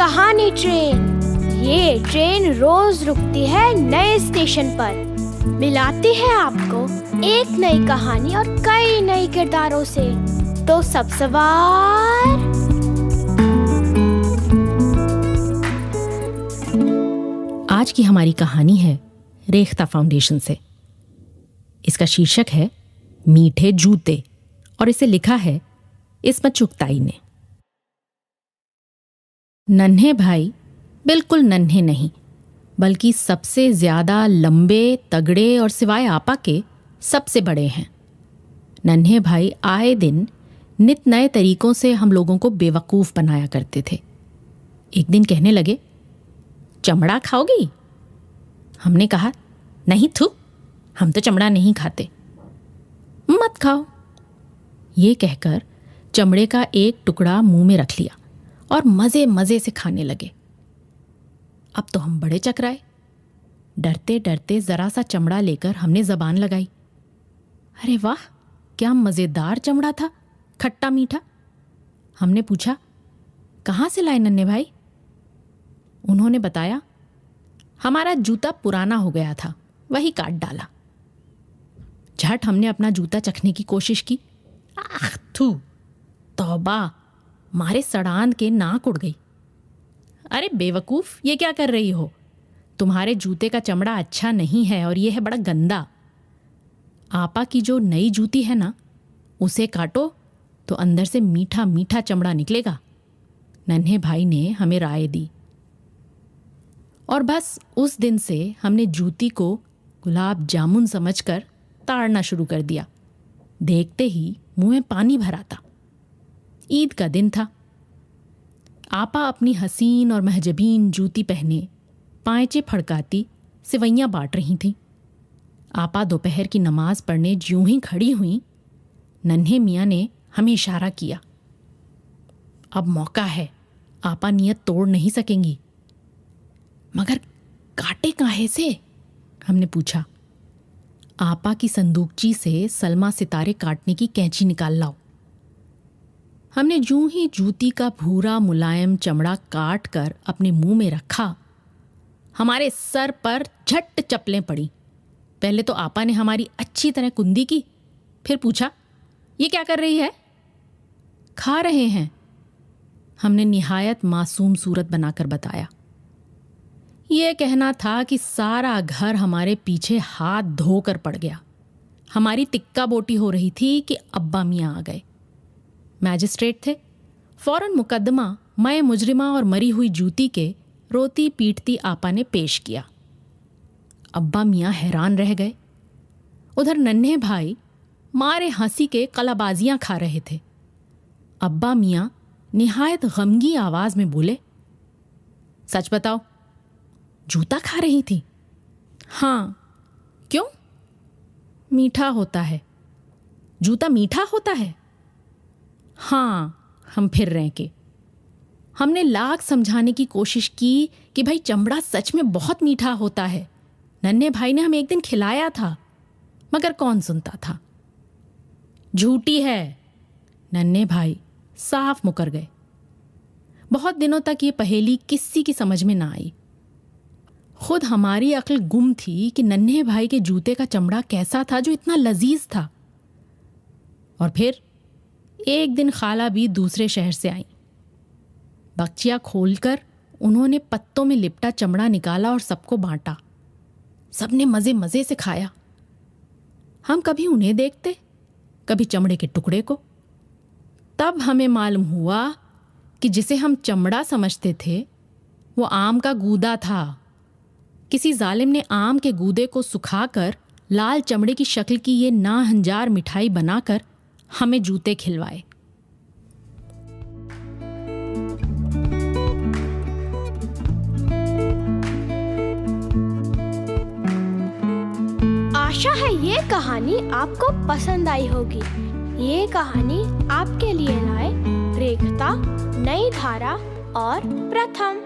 कहानी ट्रेन। ये ट्रेन रोज रुकती है नए स्टेशन पर, मिलाती है आपको एक नई कहानी और कई नए किरदारों से। तो सब सवार। आज की हमारी कहानी है रेख्ता फाउंडेशन से। इसका शीर्षक है मीठे जूते और इसे लिखा है इस्मत चुगताई ने। नन्हे भाई बिल्कुल नन्हे नहीं, बल्कि सबसे ज्यादा लंबे, तगड़े और सिवाय आपा के सबसे बड़े हैं। नन्हे भाई आए दिन नित नए तरीकों से हम लोगों को बेवकूफ बनाया करते थे। एक दिन कहने लगे, चमड़ा खाओगी? हमने कहा, नहीं थू, हम तो चमड़ा नहीं खाते। मत खाओ। ये कहकर चमड़े का एक टुकड़ा मुंह में रख लिया और मजे मजे से खाने लगे। अब तो हम बड़े चकराए। डरते डरते जरा सा चमड़ा लेकर हमने जबान लगाई। अरे वाह, क्या मजेदार चमड़ा था, खट्टा मीठा। हमने पूछा, कहाँ से लाए नन्हे भाई? उन्होंने बताया, हमारा जूता पुराना हो गया था, वही काट डाला। झट हमने अपना जूता चखने की कोशिश की। आह थू, तौबा, मारे सड़ांद के नाक उड़ गई। अरे बेवकूफ, ये क्या कर रही हो? तुम्हारे जूते का चमड़ा अच्छा नहीं है और ये है बड़ा गंदा। आपा की जो नई जूती है ना, उसे काटो तो अंदर से मीठा मीठा चमड़ा निकलेगा। नन्हे भाई ने हमें राय दी और बस उस दिन से हमने जूती को गुलाब जामुन समझकर ताड़ना शुरू कर दिया। देखते ही मुंह में पानी भर आता। ईद का दिन था। आपा अपनी हसीन और महजबीन जूती पहने पांचे फड़काती सिवैयां बांट रही थीं। आपा दोपहर की नमाज पढ़ने ज्यों ही खड़ी हुई, नन्हे मियाँ ने हमें इशारा किया। अब मौका है, आपा नियत तोड़ नहीं सकेंगी। मगर काटे काहे से? हमने पूछा। आपा की संदूकची से सलमा सितारे काटने की कैंची निकाल लाओ। हमने जूं ही जूती का भूरा मुलायम चमड़ा काट कर अपने मुंह में रखा, हमारे सर पर झट चप्पलें पड़ी। पहले तो आपा ने हमारी अच्छी तरह कुंदी की, फिर पूछा, ये क्या कर रही है? खा रहे हैं, हमने निहायत मासूम सूरत बनाकर बताया। ये कहना था कि सारा घर हमारे पीछे हाथ धोकर पड़ गया। हमारी तिक्का बोटी हो रही थी कि अब्बा मियाँ आ गए। मैजिस्ट्रेट थे। फौरन मुकदमा मैं मुजरिमा और मरी हुई जूती के रोती पीटती आपा ने पेश किया। अब्बा मियाँ हैरान रह गए। उधर नन्हे भाई मारे हंसी के कलाबाजियां खा रहे थे। अब्बा मियाँ निहायत गमगी आवाज में बोले, सच बताओ, जूता खा रही थी? हाँ। क्यों? मीठा होता है। जूता मीठा होता है? हाँ। हम फिर रहे के। हमने लाख समझाने की कोशिश की कि भाई चमड़ा सच में बहुत मीठा होता है। नन्हे भाई ने हमें एक दिन खिलाया था, मगर कौन सुनता था। झूठी है। नन्हे भाई साफ मुकर गए। बहुत दिनों तक ये पहेली किसी की समझ में ना आई। खुद हमारी अक्ल गुम थी कि नन्हे भाई के जूते का चमड़ा कैसा था जो इतना लजीज था। और फिर एक दिन खाला भी दूसरे शहर से आई। बक्चिया खोलकर उन्होंने पत्तों में लिपटा चमड़ा निकाला और सबको बांटा। सबने मजे मजे से खाया। हम कभी उन्हें देखते, कभी चमड़े के टुकड़े को। तब हमें मालूम हुआ कि जिसे हम चमड़ा समझते थे वो आम का गूदा था। किसी जालिम ने आम के गूदे को सुखाकर लाल चमड़े की शक्ल की ये नाहंजार मिठाई बनाकर हमें जूते खिलवाए। आशा है ये कहानी आपको पसंद आई होगी। ये कहानी आपके लिए लाए रेख्ता, नई धारा और प्रथम।